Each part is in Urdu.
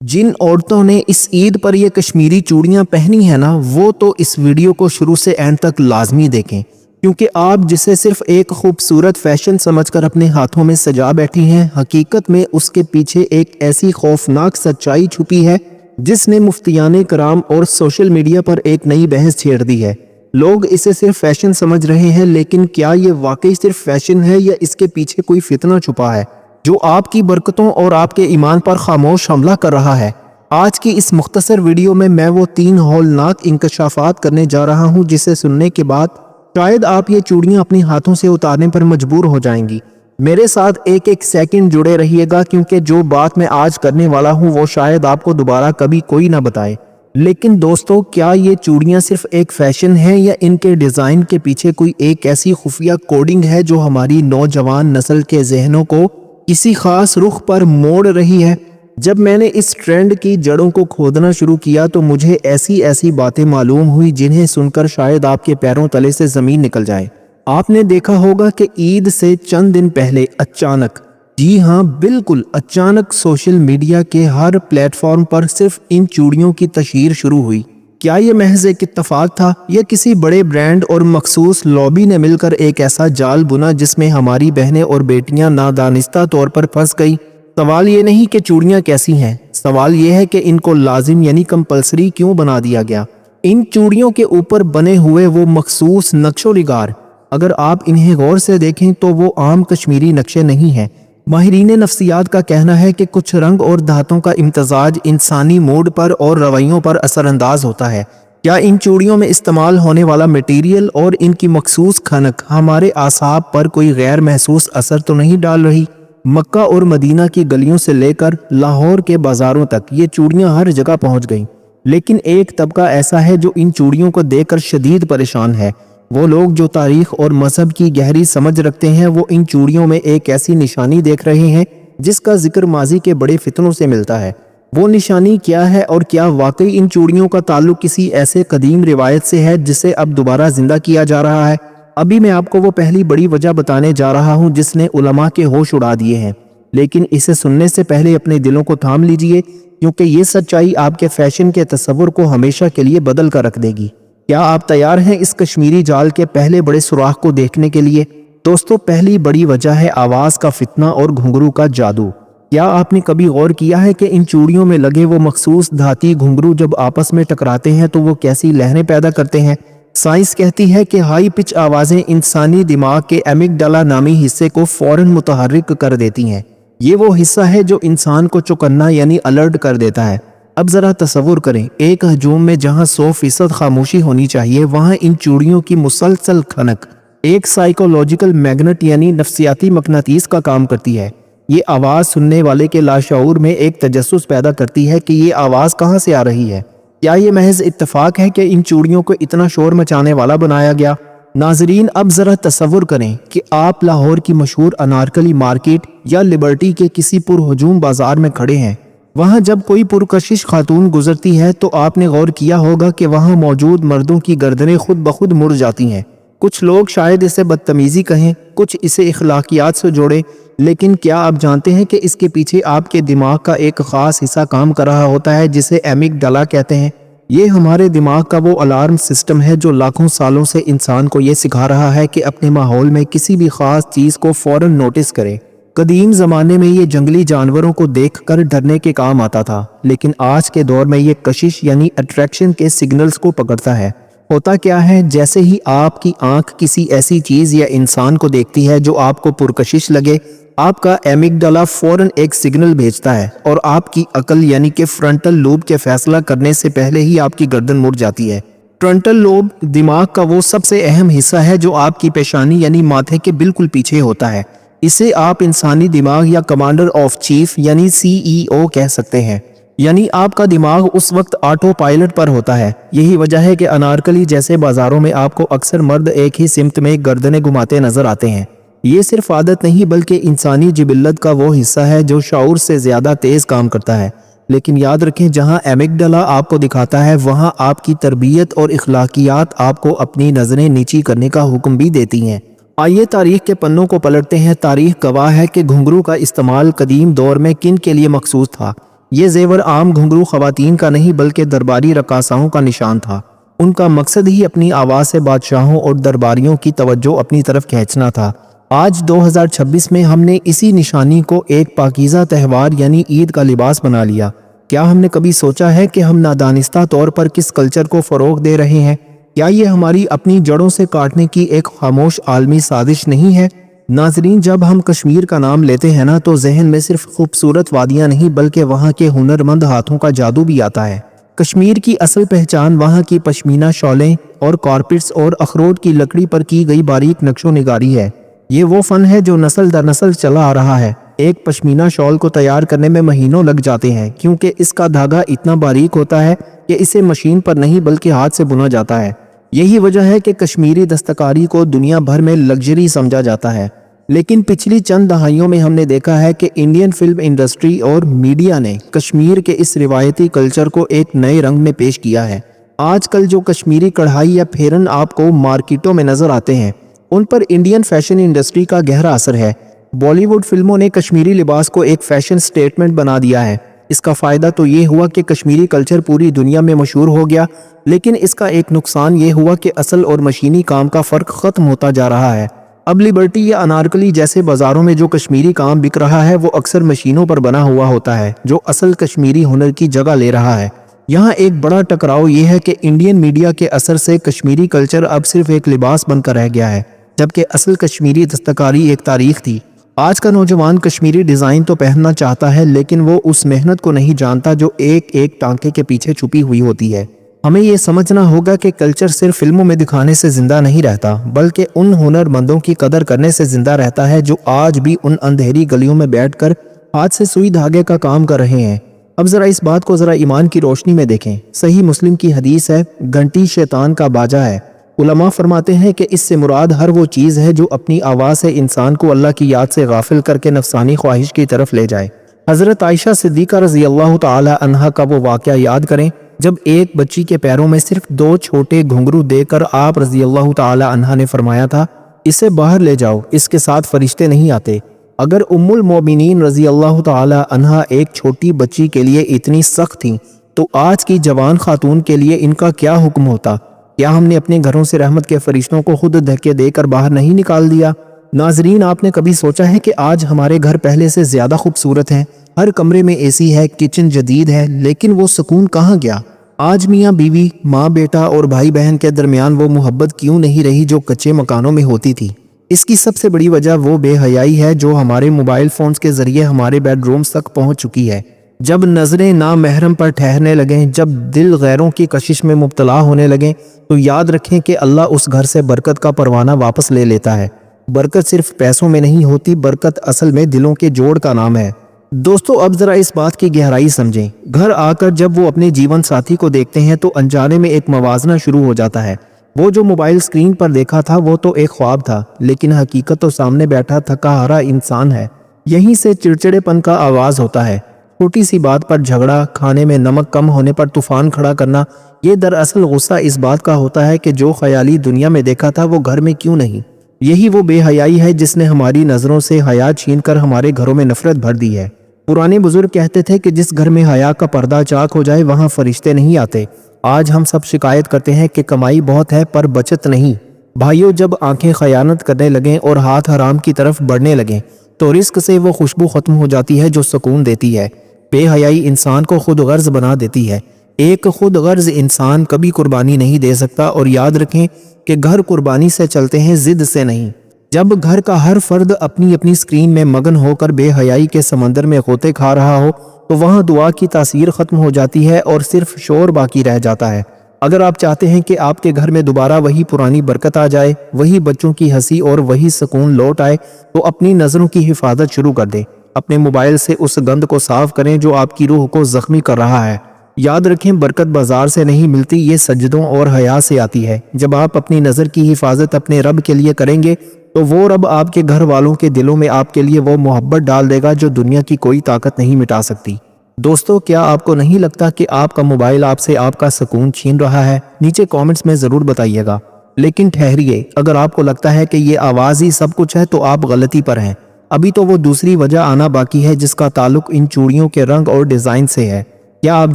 جن عورتوں نے اس عید پر یہ کشمیری چوڑیاں پہنی ہیں نا، وہ تو اس ویڈیو کو شروع سے اینڈ تک لازمی دیکھیں، کیونکہ آپ جسے صرف ایک خوبصورت فیشن سمجھ کر اپنے ہاتھوں میں سجا بیٹھی ہیں، حقیقت میں اس کے پیچھے ایک ایسی خوفناک سچائی چھپی ہے جس نے مفتیان کرام اور سوشل میڈیا پر ایک نئی بحث چھیڑ دی ہے۔ لوگ اسے صرف فیشن سمجھ رہے ہیں، لیکن کیا یہ واقعی صرف فیشن ہے یا اس کے پیچھے کوئی فتنہ چھپا ہے جو آپ کی برکتوں اور آپ کے ایمان پر خاموش حملہ کر رہا ہے؟ آج کی اس مختصر ویڈیو میں وہ 3 ہولناک انکشافات کرنے جا رہا ہوں جسے سننے کے بعد شاید آپ یہ چوڑیاں اپنی ہاتھوں سے اتارنے پر مجبور ہو جائیں گی۔ میرے ساتھ ایک سیکنڈ جڑے رہیے گا، کیونکہ جو بات میں آج کرنے والا ہوں وہ شاید آپ کو دوبارہ کبھی کوئی نہ بتائے۔ لیکن دوستو، کیا یہ چوڑیاں صرف ایک فیشن ہے یا ان کے ڈیزائن کے پیچھے کوئی ایک ایسی خفیہ کوڈنگ ہے جو ہماری نوجوان نسل کے ذہنوں کو کسی خاص رخ پر موڑ رہی ہے؟ جب میں نے اس ٹرینڈ کی جڑوں کو کھودنا شروع کیا تو مجھے ایسی باتیں معلوم ہوئی جنہیں سن کر شاید آپ کے پیروں تلے سے زمین نکل جائے۔ آپ نے دیکھا ہوگا کہ عید سے چند دن پہلے اچانک، جی ہاں بالکل اچانک، سوشل میڈیا کے ہر پلیٹ فارم پر صرف ان چوڑیوں کی تشہیر شروع ہوئی۔ کیا یہ محض ایک اتفاق تھا یا کسی بڑے برانڈ اور مخصوص لابی نے مل کر ایک ایسا جال بنا جس میں ہماری بہنیں اور بیٹیاں نادانستہ طور پر پھنس گئی؟ سوال یہ نہیں کہ چوڑیاں کیسی ہیں، سوال یہ ہے کہ ان کو لازم یعنی کمپلسری کیوں بنا دیا گیا؟ ان چوڑیوں کے اوپر بنے ہوئے وہ مخصوص نقش و نگار، اگر آپ انہیں غور سے دیکھیں تو وہ عام کشمیری نقشے نہیں ہیں۔ ماہرین نفسیات کا کہنا ہے کہ کچھ رنگ اور دھاتوں کا امتزاج انسانی موڈ پر اور رویوں پر اثر انداز ہوتا ہے۔ کیا ان چوڑیوں میں استعمال ہونے والا مٹیریل اور ان کی مخصوص کھنک ہمارے اعصاب پر کوئی غیر محسوس اثر تو نہیں ڈال رہی؟ مکہ اور مدینہ کی گلیوں سے لے کر لاہور کے بازاروں تک یہ چوڑیاں ہر جگہ پہنچ گئیں، لیکن ایک طبقہ ایسا ہے جو ان چوڑیوں کو دیکھ کر شدید پریشان ہے۔ وہ لوگ جو تاریخ اور مذہب کی گہری سمجھ رکھتے ہیں، وہ ان چوڑیوں میں ایک ایسی نشانی دیکھ رہے ہیں جس کا ذکر ماضی کے بڑے فتنوں سے ملتا ہے۔ وہ نشانی کیا ہے، اور کیا واقعی ان چوڑیوں کا تعلق کسی ایسے قدیم روایت سے ہے جسے اب دوبارہ زندہ کیا جا رہا ہے؟ ابھی میں آپ کو وہ پہلی بڑی وجہ بتانے جا رہا ہوں جس نے علماء کے ہوش اڑا دیے ہیں، لیکن اسے سننے سے پہلے اپنے دلوں کو تھام لیجئے، کیونکہ یہ سچائی آپ کے فیشن کے تصور کو ہمیشہ کے لیے بدل کر رکھ دے گی۔ کیا آپ تیار ہیں اس کشمیری جال کے پہلے بڑے سوراخ کو دیکھنے کے لیے؟ دوستو، پہلی بڑی وجہ ہے آواز کا فتنہ اور گھنگرو کا جادو۔ کیا آپ نے کبھی غور کیا ہے کہ ان چوڑیوں میں لگے وہ مخصوص دھاتی گھنگرو جب آپس میں ٹکراتے ہیں تو وہ کیسی لہریں پیدا کرتے ہیں؟ سائنس کہتی ہے کہ ہائی پچ آوازیں انسانی دماغ کے ایمگڈالا نامی حصے کو فوراً متحرک کر دیتی ہیں۔ یہ وہ حصہ ہے جو انسان کو چوکنا یعنی الرٹ کر دیتا ہے۔ اب ذرا تصور کریں، ایک ہجوم میں جہاں 100% خاموشی ہونی چاہیے، وہاں ان چوڑیوں کی مسلسل کھنک ایک سائیکولوجیکل میگنٹ یعنی نفسیاتی مقناطیس کا کام کرتی ہے۔ یہ آواز سننے والے کے لاشعور میں ایک تجسس پیدا کرتی ہے کہ یہ آواز کہاں سے آ رہی ہے۔ کیا یہ محض اتفاق ہے کہ ان چوڑیوں کو اتنا شور مچانے والا بنایا گیا؟ ناظرین، اب ذرا تصور کریں کہ آپ لاہور کی مشہور انارکلی مارکیٹ یا لبرٹی کے کسی پرہجوم بازار میں کھڑے ہیں۔ وہاں جب کوئی پرکشش خاتون گزرتی ہے تو آپ نے غور کیا ہوگا کہ وہاں موجود مردوں کی گردنیں خود بخود مڑ جاتی ہیں۔ کچھ لوگ شاید اسے بدتمیزی کہیں، کچھ اسے اخلاقیات سے جوڑیں، لیکن کیا آپ جانتے ہیں کہ اس کے پیچھے آپ کے دماغ کا ایک خاص حصہ کام کر رہا ہوتا ہے جسے ایمگڈالا کہتے ہیں؟ یہ ہمارے دماغ کا وہ الارم سسٹم ہے جو لاکھوں سالوں سے انسان کو یہ سکھا رہا ہے کہ اپنے ماحول میں کسی بھی خاص چیز کو فوراً نوٹس کرے۔ قدیم زمانے میں یہ جنگلی جانوروں کو دیکھ کر ڈرنے کے کام آتا تھا، لیکن آج کے دور میں یہ کشش یعنی اٹریکشن کے سگنلز کو پکڑتا ہے۔ ہوتا کیا ہے، جیسے ہی آپ کی آنکھ کسی ایسی چیز یا انسان کو دیکھتی ہے جو آپ کو پرکشش لگے، آپ کا ایمگڈالا فوراً ایک سگنل بھیجتا ہے اور آپ کی عقل یعنی کہ فرنٹل لوب کے فیصلہ کرنے سے پہلے ہی آپ کی گردن مڑ جاتی ہے۔ فرنٹل لوب دماغ کا وہ سب سے اہم حصہ ہے جو آپ کی پیشانی یعنی ماتھے کے بالکل پیچھے ہوتا ہے۔ اسے آپ انسانی دماغ یا کمانڈر آف چیف یعنی CEO کہہ سکتے ہیں۔ یعنی آپ کا دماغ اس وقت آٹو پائلٹ پر ہوتا ہے۔ یہی وجہ ہے کہ انارکلی جیسے بازاروں میں آپ کو اکثر مرد ایک ہی سمت میں گردنیں گھماتے نظر آتے ہیں۔ یہ صرف عادت نہیں بلکہ انسانی جبلت کا وہ حصہ ہے جو شعور سے زیادہ تیز کام کرتا ہے۔ لیکن یاد رکھیں، جہاں ایمگڈالا آپ کو دکھاتا ہے وہاں آپ کی تربیت اور اخلاقیات آپ کو اپنی نظریں نیچی کرنے کا حکم بھی دیتی ہیں۔ آئیے تاریخ کے پنوں کو پلٹتے ہیں۔ تاریخ گواہ ہے کہ گھنگرو کا استعمال قدیم دور میں کن کے لیے مخصوص تھا۔ یہ زیور عام گھنگرو خواتین کا نہیں بلکہ درباری رقاصاؤں کا نشان تھا۔ ان کا مقصد ہی اپنی آواز سے بادشاہوں اور درباریوں کی توجہ اپنی طرف کھینچنا تھا۔ آج 2026 میں ہم نے اسی نشانی کو ایک پاکیزہ تہوار یعنی عید کا لباس بنا لیا۔ کیا ہم نے کبھی سوچا ہے کہ ہم نادانستہ طور پر کس کلچر کو فروغ دے رہے ہیں؟ کیا یہ ہماری اپنی جڑوں سے کاٹنے کی ایک خاموش عالمی سازش نہیں ہے؟ ناظرین، جب ہم کشمیر کا نام لیتے ہیں نا تو ذہن میں صرف خوبصورت وادیاں نہیں بلکہ وہاں کے ہنرمند ہاتھوں کا جادو بھی آتا ہے۔ کشمیر کی اصل پہچان وہاں کی پشمینہ شالیں اور کارپیٹس اور اخروٹ کی لکڑی پر کی گئی باریک نقش و نگاری ہے۔ یہ وہ فن ہے جو نسل در نسل چلا آ رہا ہے۔ ایک پشمینہ شال کو تیار کرنے میں مہینوں لگ جاتے ہیں کیونکہ اس کا دھاگا اتنا باریک ہوتا ہے کہ اسے مشین پر نہیں بلکہ ہاتھ سے بنا جاتا ہے۔ یہی وجہ ہے کہ کشمیری دستکاری کو دنیا بھر میں لگژری سمجھا جاتا ہے۔ لیکن پچھلی چند دہائیوں میں ہم نے دیکھا ہے کہ انڈین فلم انڈسٹری اور میڈیا نے کشمیر کے اس روایتی کلچر کو ایک نئے رنگ میں پیش کیا ہے۔ آج کل جو کشمیری کڑھائی یا پھیرن آپ کو مارکیٹوں میں نظر آتے ہیں، ان پر انڈین فیشن انڈسٹری کا گہرا اثر ہے۔ بالی ووڈ فلموں نے کشمیری لباس کو ایک فیشن سٹیٹمنٹ بنا دیا ہے۔ اس کا فائدہ تو یہ ہوا کہ کشمیری کلچر پوری دنیا میں مشہور ہو گیا، لیکن اس کا ایک نقصان یہ ہوا کہ اصل اور مشینی کام کا فرق ختم ہوتا جا رہا ہے۔ اب لبرٹی یا انارکلی جیسے بازاروں میں جو کشمیری کام بک رہا ہے وہ اکثر مشینوں پر بنا ہوا ہوتا ہے، جو اصل کشمیری ہنر کی جگہ لے رہا ہے۔ یہاں ایک بڑا ٹکراؤ یہ ہے کہ انڈین میڈیا کے اثر سے کشمیری کلچر اب صرف ایک لباس بن کر رہ گیا ہے، جبکہ اصل کشمیری دستکاری ایک تاریخ تھی۔ آج کا نوجوان کشمیری ڈیزائن تو پہننا چاہتا ہے لیکن وہ اس محنت کو نہیں جانتا جو ایک ایک ٹانکے کے پیچھے چھپی ہوئی ہوتی ہے۔ ہمیں یہ سمجھنا ہوگا کہ کلچر صرف فلموں میں دکھانے سے زندہ نہیں رہتا بلکہ ان ہنرمندوں کی قدر کرنے سے زندہ رہتا ہے جو آج بھی ان اندھیری گلیوں میں بیٹھ کر ہاتھ سے سوئی دھاگے کا کام کر رہے ہیں۔ اب ذرا اس بات کو ذرا ایمان کی روشنی میں دیکھیں۔ صحیح مسلم کی حدیث ہے، گھنٹی شیطان کا باجا ہے۔ علماء فرماتے ہیں کہ اس سے مراد ہر وہ چیز ہے جو اپنی آواز سے انسان کو اللہ کی یاد سے غافل کر کے نفسانی خواہش کی طرف لے جائے۔ حضرت عائشہ صدیقہ رضی اللہ تعالی عنہا کا وہ واقعہ یاد کریں جب ایک بچی کے پیروں میں صرف 2 چھوٹے گھنگرو دے کر آپ رضی اللہ تعالی عنہا نے فرمایا تھا، اسے باہر لے جاؤ، اس کے ساتھ فرشتے نہیں آتے۔ اگر ام المومنین رضی اللہ تعالی عنہا ایک چھوٹی بچی کے لیے اتنی سخت تھیں تو آج کی جوان خاتون کے لیے ان کا کیا حکم ہوتا؟ کیا ہم نے اپنے گھروں سے رحمت کے فرشتوں کو خود دھکے دے کر باہر نہیں نکال دیا؟ ناظرین، آپ نے کبھی سوچا ہے کہ آج ہمارے گھر پہلے سے زیادہ خوبصورت ہیں؟ ہر کمرے میں اے سی ہے، کچن جدید ہے، لیکن وہ سکون کہاں گیا؟ آج میاں بیوی، ماں بیٹا اور بھائی بہن کے درمیان وہ محبت کیوں نہیں رہی جو کچے مکانوں میں ہوتی تھی؟ اس کی سب سے بڑی وجہ وہ بے حیائی ہے جو ہمارے موبائل فونز کے ذریعے ہمارے بیڈ رومز تک پہنچ چکی ہے۔ جب نظریں نامحرم پر ٹھہرنے لگیں، جب دل غیروں کی کشش میں مبتلا ہونے لگیں، تو یاد رکھیں کہ اللہ اس گھر سے برکت کا پروانہ واپس لے لیتا ہے۔ برکت صرف پیسوں میں نہیں ہوتی، برکت اصل میں دلوں کے جوڑ کا نام ہے۔ دوستو، اب ذرا اس بات کی گہرائی سمجھیں۔ گھر آ کر جب وہ اپنے جیون ساتھی کو دیکھتے ہیں تو انجانے میں ایک موازنہ شروع ہو جاتا ہے۔ وہ جو موبائل سکرین پر دیکھا تھا وہ تو ایک خواب تھا، لیکن حقیقت تو سامنے بیٹھا تھکا ہارا انسان ہے۔ یہیں سے چڑچڑے پن کا آغاز ہوتا ہے۔ چھوٹی سی بات پر جھگڑا، کھانے میں نمک کم ہونے پر طوفان کھڑا کرنا، یہ دراصل غصہ اس بات کا ہوتا ہے کہ جو خیالی دنیا میں دیکھا تھا وہ گھر میں کیوں نہیں۔ یہی وہ بے حیائی ہے جس نے ہماری نظروں سے حیا چھین کر ہمارے گھروں میں نفرت بھر دی ہے۔ پرانے بزرگ کہتے تھے کہ جس گھر میں حیا کا پردہ چاک ہو جائے وہاں فرشتے نہیں آتے۔ آج ہم سب شکایت کرتے ہیں کہ کمائی بہت ہے پر بچت نہیں۔ بھائیو، جب آنکھیں خیانت کرنے لگیں اور ہاتھ حرام کی طرف بڑھنے لگیں تو رزق سے وہ خوشبو ختم ہو جاتی ہے جو سکون دیتی ہے۔ بے حیائی انسان کو خود غرض بنا دیتی ہے۔ ایک خود غرض انسان کبھی قربانی نہیں دے سکتا، اور یاد رکھیں کہ گھر قربانی سے چلتے ہیں، ضد سے نہیں۔ جب گھر کا ہر فرد اپنی اپنی سکرین میں مگن ہو کر بے حیائی کے سمندر میں غوطے کھا رہا ہو تو وہاں دعا کی تاثیر ختم ہو جاتی ہے اور صرف شور باقی رہ جاتا ہے۔ اگر آپ چاہتے ہیں کہ آپ کے گھر میں دوبارہ وہی پرانی برکت آ جائے، وہی بچوں کی ہنسی اور وہی سکون لوٹ آئے، تو اپنی نظروں کی حفاظت شروع کر دیں۔ اپنے موبائل سے اس گند کو صاف کریں جو آپ کی روح کو زخمی کر رہا ہے۔ یاد رکھیں، برکت بازار سے نہیں ملتی، یہ سجدوں اور حیا سے آتی ہے۔ جب آپ اپنی نظر کی حفاظت اپنے رب کے لیے کریں گے تو وہ رب آپ کے گھر والوں کے دلوں میں آپ کے لیے وہ محبت ڈال دے گا جو دنیا کی کوئی طاقت نہیں مٹا سکتی۔ دوستو، کیا آپ کو نہیں لگتا کہ آپ کا موبائل آپ سے آپ کا سکون چھین رہا ہے؟ نیچے کامنٹس میں ضرور بتائیے گا۔ لیکن ٹھہریے، اگر آپ کو لگتا ہے کہ یہ آواز ہی سب کچھ ہے تو آپ غلطی پر ہیں۔ ابھی تو وہ دوسری وجہ آنا باقی ہے جس کا تعلق ان چوڑیوں کے رنگ اور ڈیزائن سے ہے۔ کیا آپ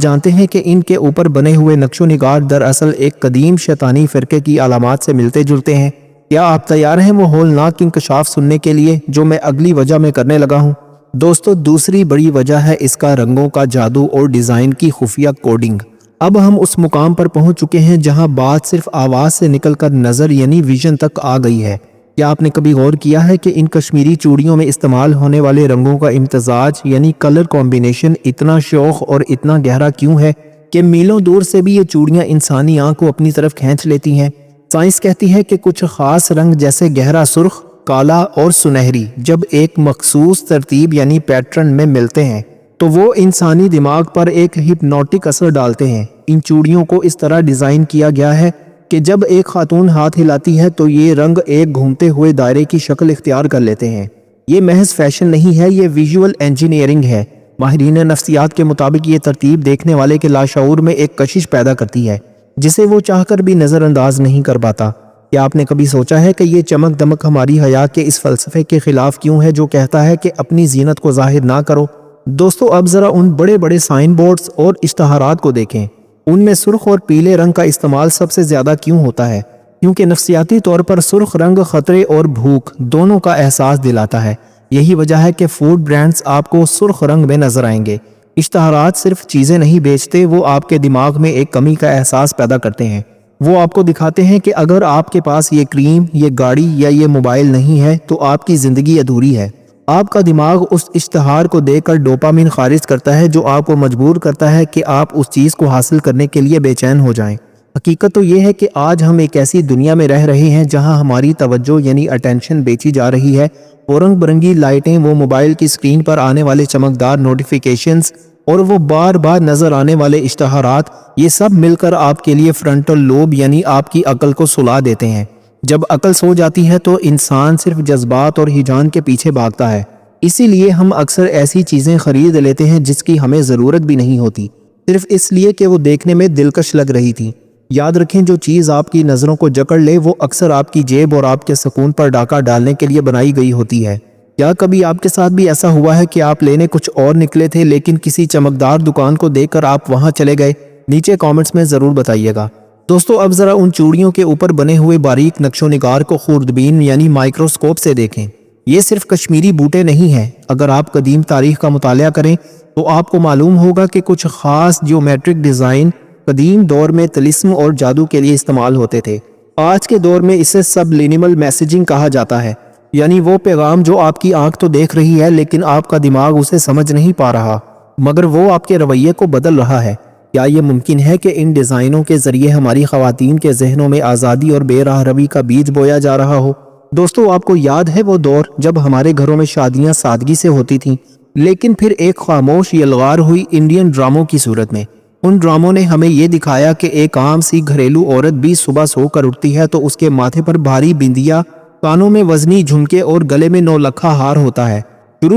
جانتے ہیں کہ ان کے اوپر بنے ہوئے نقش و نگار دراصل ایک قدیم شیطانی فرقے کی علامات سے ملتے جلتے ہیں؟ کیا آپ تیار ہیں وہ ہولناک انکشاف سننے کے لیے جو میں اگلی وجہ میں کرنے لگا ہوں؟ دوستو، دوسری بڑی وجہ ہے اس کا رنگوں کا جادو اور ڈیزائن کی خفیہ کوڈنگ۔ اب ہم اس مقام پر پہنچ چکے ہیں جہاں بات صرف آواز سے نکل کر نظر یعنی ویژن تک آ گئی ہے۔ کیا آپ نے کبھی غور کیا ہے کہ ان کشمیری چوڑیوں میں استعمال ہونے والے رنگوں کا امتزاج یعنی کلر کمبینیشن اتنا شوق اور اتنا گہرا کیوں ہے کہ میلوں دور سے بھی یہ چوڑیاں انسانی آنکھ کو اپنی طرف کھینچ لیتی ہیں؟ سائنس کہتی ہے کہ کچھ خاص رنگ جیسے گہرا سرخ، کالا اور سنہری جب ایک مخصوص ترتیب یعنی پیٹرن میں ملتے ہیں تو وہ انسانی دماغ پر ایک ہپنوٹک اثر ڈالتے ہیں۔ ان چوڑیوں کو اس طرح ڈیزائن کیا گیا ہے کہ جب ایک خاتون ہاتھ ہلاتی ہے تو یہ رنگ ایک گھومتے ہوئے دائرے کی شکل اختیار کر لیتے ہیں۔ یہ محض فیشن نہیں ہے، یہ ویژول انجینئرنگ ہے۔ ماہرین نفسیات کے مطابق یہ ترتیب دیکھنے والے کے لاشعور میں ایک کشش پیدا کرتی ہے جسے وہ چاہ کر بھی نظر انداز نہیں کر پاتا۔ کیا آپ نے کبھی سوچا ہے کہ یہ چمک دمک ہماری حیات کے اس فلسفے کے خلاف کیوں ہے جو کہتا ہے کہ اپنی زینت کو ظاہر نہ کرو؟ دوستو، اب ذرا ان بڑے بڑے سائن بورڈز اور اشتہارات کو دیکھیں۔ ان میں سرخ اور پیلے رنگ کا استعمال سب سے زیادہ کیوں ہوتا ہے؟ کیونکہ نفسیاتی طور پر سرخ رنگ خطرے اور بھوک دونوں کا احساس دلاتا ہے۔ یہی وجہ ہے کہ فوڈ برانڈز آپ کو سرخ رنگ میں نظر آئیں گے۔ اشتہارات صرف چیزیں نہیں بیچتے، وہ آپ کے دماغ میں ایک کمی کا احساس پیدا کرتے ہیں۔ وہ آپ کو دکھاتے ہیں کہ اگر آپ کے پاس یہ کریم، یہ گاڑی یا یہ موبائل نہیں ہے تو آپ کی زندگی ادھوری ہے۔ آپ کا دماغ اس اشتہار کو دیکھ کر ڈوپامین خارج کرتا ہے جو آپ کو مجبور کرتا ہے کہ آپ اس چیز کو حاصل کرنے کے لیے بے چین ہو جائیں۔ حقیقت تو یہ ہے کہ آج ہم ایک ایسی دنیا میں رہ رہے ہیں جہاں ہماری توجہ یعنی اٹینشن بیچی جا رہی ہے۔ وہ رنگ برنگی لائٹیں، وہ موبائل کی سکرین پر آنے والے چمکدار نوٹیفیکیشنز اور وہ بار بار نظر آنے والے اشتہارات، یہ سب مل کر آپ کے لیے فرنٹل لوب یعنی آپ کی عقل کو سلا دیتے ہیں۔ جب عقل سو جاتی ہے تو انسان صرف جذبات اور ہیجان کے پیچھے بھاگتا ہے۔ اسی لیے ہم اکثر ایسی چیزیں خرید لیتے ہیں جس کی ہمیں ضرورت بھی نہیں ہوتی، صرف اس لیے کہ وہ دیکھنے میں دلکش لگ رہی تھی۔ یاد رکھیں، جو چیز آپ کی نظروں کو جکڑ لے وہ اکثر آپ کی جیب اور آپ کے سکون پر ڈاکہ ڈالنے کے لیے بنائی گئی ہوتی ہے۔ کیا کبھی آپ کے ساتھ بھی ایسا ہوا ہے کہ آپ لینے کچھ اور نکلے تھے لیکن کسی چمکدار دکان کو دیکھ کر آپ وہاں چلے گئے؟ نیچے کامنٹس میں ضرور بتائیے گا۔ دوستو، اب ذرا ان چوڑیوں کے اوپر بنے ہوئے باریک نقش و نگار کو خوردبین یعنی مائکروسکوپ سے دیکھیں۔ یہ صرف کشمیری بوٹے نہیں ہیں۔ اگر آپ قدیم تاریخ کا مطالعہ کریں تو آپ کو معلوم ہوگا کہ کچھ خاص جیومیٹرک ڈیزائن قدیم دور میں طلسم اور جادو کے لیے استعمال ہوتے تھے۔ آج کے دور میں اسے سبلینیمل میسیجنگ کہا جاتا ہے، یعنی وہ پیغام جو آپ کی آنکھ تو دیکھ رہی ہے لیکن آپ کا دماغ اسے سمجھ نہیں پا رہا، مگر وہ آپ کے رویے کو بدل رہا ہے۔ کیا یہ ممکن ہے کہ ان ڈیزائنوں کے ذریعے ہماری خواتین کے ذہنوں میں آزادی اور بے راہ روی کا بیج بویا جا رہا ہو؟ دوستو، آپ کو یاد ہے وہ دور جب ہمارے گھروں میں شادیاں سادگی سے ہوتی تھیں لیکن پھر ایک خاموش یلغار ہوئی انڈین ڈراموں کی صورت میں؟ ان ڈراموں نے ہمیں یہ دکھایا کہ ایک عام سی گھریلو عورت بھی صبح سو کر اٹھتی ہے تو اس کے ماتھے پر بھاری بندیا، کانوں میں وزنی جھمکے اور گلے میں 9 لکھا ہار ہوتا ہے۔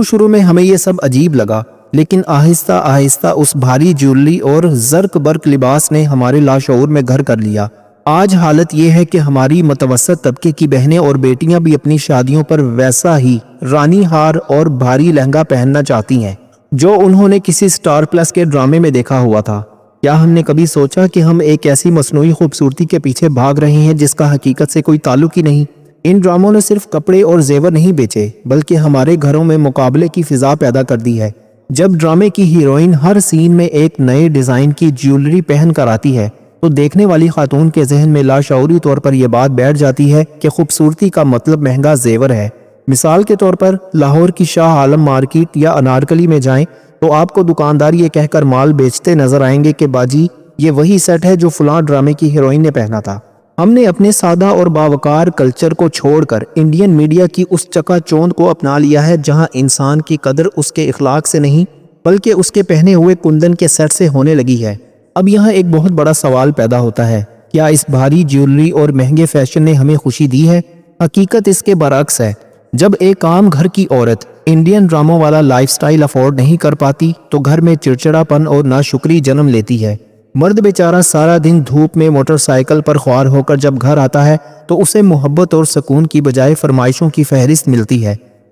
شروع میں ہمیں یہ سب عجیب لگا، لیکن آہستہ آہستہ اس بھاری جیولری اور زرق برق لباس نے ہمارے لاشعور میں گھر کر لیا۔ آج حالت یہ ہے کہ ہماری متوسط طبقے کی بہنیں اور بیٹیاں بھی اپنی شادیوں پر ویسا ہی رانی ہار اور بھاری لہنگا پہننا چاہتی ہیں جو انہوں نے کسی سٹار پلس کے ڈرامے میں دیکھا ہوا تھا۔ کیا ہم نے کبھی سوچا کہ ہم ایک ایسی مصنوعی خوبصورتی کے پیچھے بھاگ رہے ہیں جس کا حقیقت سے کوئی تعلق ہی نہیں؟ ان ڈراموں نے صرف کپڑے اور زیور نہیں بیچے بلکہ ہمارے گھروں میں مقابلے کی فضا پیدا کر دی ہے۔ جب ڈرامے کی ہیروئن ہر سین میں ایک نئے ڈیزائن کی جیولری پہن کر آتی ہے تو دیکھنے والی خاتون کے ذہن میں لاشعوری طور پر یہ بات بیٹھ جاتی ہے کہ خوبصورتی کا مطلب مہنگا زیور ہے۔ مثال کے طور پر لاہور کی شاہ عالم مارکیٹ یا انارکلی میں جائیں تو آپ کو دکاندار یہ کہہ کر مال بیچتے نظر آئیں گے کہ باجی یہ وہی سیٹ ہے جو فلاں ڈرامے کی ہیروئن نے پہنا تھا۔ ہم نے اپنے سادہ اور باوقار کلچر کو چھوڑ کر انڈین میڈیا کی اس چکا چوند کو اپنا لیا ہے جہاں انسان کی قدر اس کے اخلاق سے نہیں بلکہ اس کے پہنے ہوئے کندن کے سیٹ سے ہونے لگی ہے۔ اب یہاں ایک بہت بڑا سوال پیدا ہوتا ہے، کیا اس بھاری جیولری اور مہنگے فیشن نے ہمیں خوشی دی ہے؟ حقیقت اس کے برعکس ہے۔ جب ایک عام گھر کی عورت انڈین ڈراموں والا لائف سٹائل افورڈ نہیں کر پاتی تو گھر میں چڑچڑا پن اور ناشکری جنم لیتی ہے۔ مرد بیچارہ سارا دن دھوپ میں موٹر سائیکل پر خوار ہو کر جب گھر آتا ہے تو اسے محبت اور سکون کی بجائے فرمائشوں کی فہرست ملتی ہے۔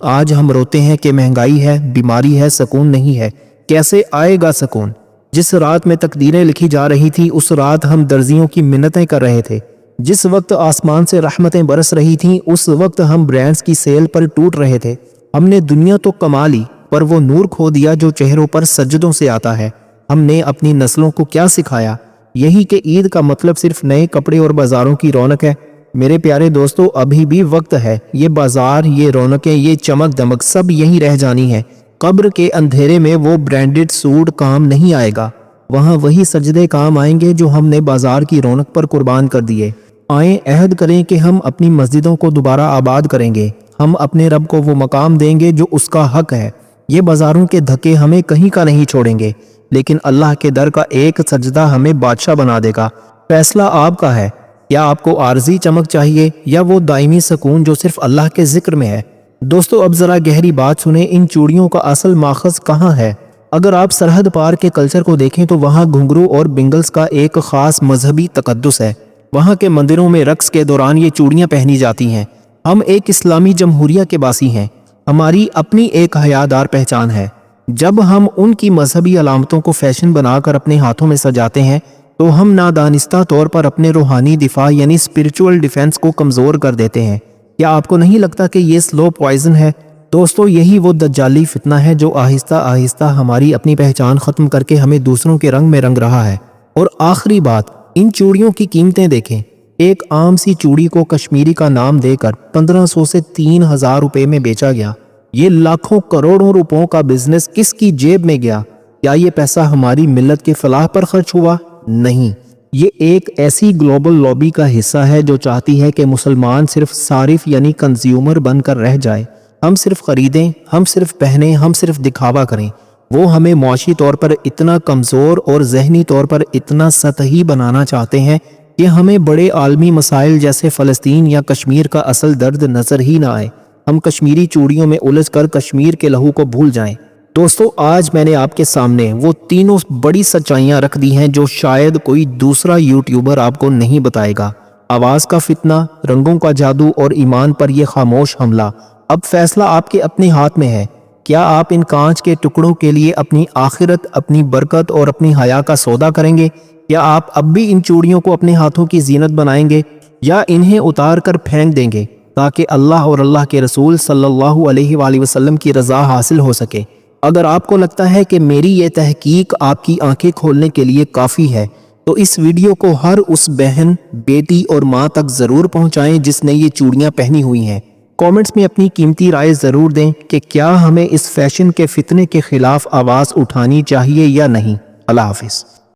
آج ہم روتے ہیں کہ مہنگائی ہے، بیماری ہے، سکون نہیں ہے۔ کیسے آئے گا سکون؟ جس رات میں تقدیریں لکھی جا رہی تھی اس رات ہم درزیوں کی منتیں کر رہے تھے۔ جس وقت آسمان سے رحمتیں برس رہی تھیں اس وقت ہم برانڈز کی سیل پر ٹوٹ رہے تھے۔ ہم نے دنیا تو کما لی پر وہ نور کھو دیا جو چہروں پر سجدوں سے آتا ہے۔ ہم نے اپنی نسلوں کو کیا سکھایا؟ یہی کہ عید کا مطلب صرف نئے کپڑے اور بازاروں کی رونق ہے۔ میرے پیارے دوستو، ابھی بھی وقت ہے۔ یہ بازار، یہ رونقیں، یہ چمک دمک سب یہیں رہ جانی ہے۔ قبر کے اندھیرے میں وہ برانڈڈ سوٹ کام نہیں آئے گا، وہاں وہی سجدے کام آئیں گے جو ہم نے بازار کی رونق پر قربان کر دیے۔ آئیں عہد کریں کہ ہم اپنی مسجدوں کو دوبارہ آباد کریں گے، ہم اپنے رب کو وہ مقام دیں گے جو اس کا حق ہے۔ یہ بازاروں کے دھکے ہمیں کہیں کا نہیں چھوڑیں گے، لیکن اللہ کے در کا ایک سجدہ ہمیں بادشاہ بنا دے گا۔ فیصلہ آپ کا ہے۔ کیا آپ کو عارضی چمک چاہیے یا وہ دائمی سکون جو صرف اللہ کے ذکر میں ہے؟ دوستو اب ذرا گہری بات سنیں، ان چوڑیوں کا اصل ماخذ کہاں ہے؟ اگر آپ سرحد پار کے کلچر کو دیکھیں تو وہاں گھنگرو اور بنگلز کا ایک خاص مذہبی تقدس ہے۔ وہاں کے مندروں میں رقص کے دوران یہ چوڑیاں پہنی جاتی ہیں۔ ہم ایک اسلامی جمہوریہ کے باسی ہیں، ہماری اپنی ایک حیادار پہچان ہے۔ جب ہم ان کی مذہبی علامتوں کو فیشن بنا کر اپنے ہاتھوں میں سجاتے ہیں تو ہم نادانستہ طور پر اپنے روحانی دفاع یعنی اسپرچول ڈیفنس کو کمزور کر دیتے ہیں۔ کیا آپ کو نہیں لگتا کہ یہ سلو پوائزن ہے؟ دوستو یہی وہ دجالی فتنہ ہے جو آہستہ آہستہ ہماری اپنی پہچان ختم کر کے ہمیں دوسروں کے رنگ میں رنگ رہا ہے۔ اور آخری بات، ان چوڑیوں کی قیمتیں دیکھیں۔ ایک عام سی چوڑی کو کشمیری کا نام دے کر 1500 سے 3000 روپے میں بیچا گیا۔ یہ لاکھوں کروڑوں روپوں کا بزنس کس کی جیب میں گیا؟ کیا یہ پیسہ ہماری ملت کے فلاح پر خرچ ہوا؟ نہیں، یہ ایک ایسی گلوبل لابی کا حصہ ہے جو چاہتی ہے کہ مسلمان صرف صارف یعنی کنزیومر بن کر رہ جائے۔ ہم صرف خریدیں، ہم صرف پہنیں، ہم صرف دکھاوا کریں۔ وہ ہمیں معاشی طور پر اتنا کمزور اور ذہنی طور پر اتنا سطحی بنانا چاہتے ہیں کہ ہمیں بڑے عالمی مسائل جیسے فلسطین یا کشمیر کا اصل درد نظر ہی نہ آئے۔ ہم کشمیری چوڑیوں میں الجھ کر کشمیر کے لہو کو بھول جائیں۔ دوستو آج میں نے آپ کے سامنے وہ تینوں بڑی سچائیاں رکھ دی ہیں جو شاید کوئی دوسرا یوٹیوبر آپ کو نہیں بتائے گا۔ آواز کا فتنہ، رنگوں کا جادو اور ایمان پر یہ خاموش حملہ۔ اب فیصلہ آپ کے اپنے ہاتھ میں ہے۔ کیا آپ ان کانچ کے ٹکڑوں کے لیے اپنی آخرت، اپنی برکت اور اپنی حیا کا سودا کریں گے؟ یا آپ اب بھی ان چوڑیوں کو اپنے ہاتھوں کی زینت بنائیں گے یا انہیں اتار کر پھینک دیں گے تاکہ اللہ اور اللہ کے رسول صلی اللہ علیہ وآلہ وسلم کی رضا حاصل ہو سکے؟ اگر آپ کو لگتا ہے کہ میری یہ تحقیق آپ کی آنکھیں کھولنے کے لیے کافی ہے تو اس ویڈیو کو ہر اس بہن، بیٹی اور ماں تک ضرور پہنچائیں جس نے یہ چوڑیاں پہنی ہوئی ہیں۔ کامنٹس میں اپنی قیمتی رائے ضرور دیں کہ کیا ہمیں اس فیشن کے فتنے کے خلاف آواز اٹھانی چاہیے یا نہیں۔ اللہ حافظ۔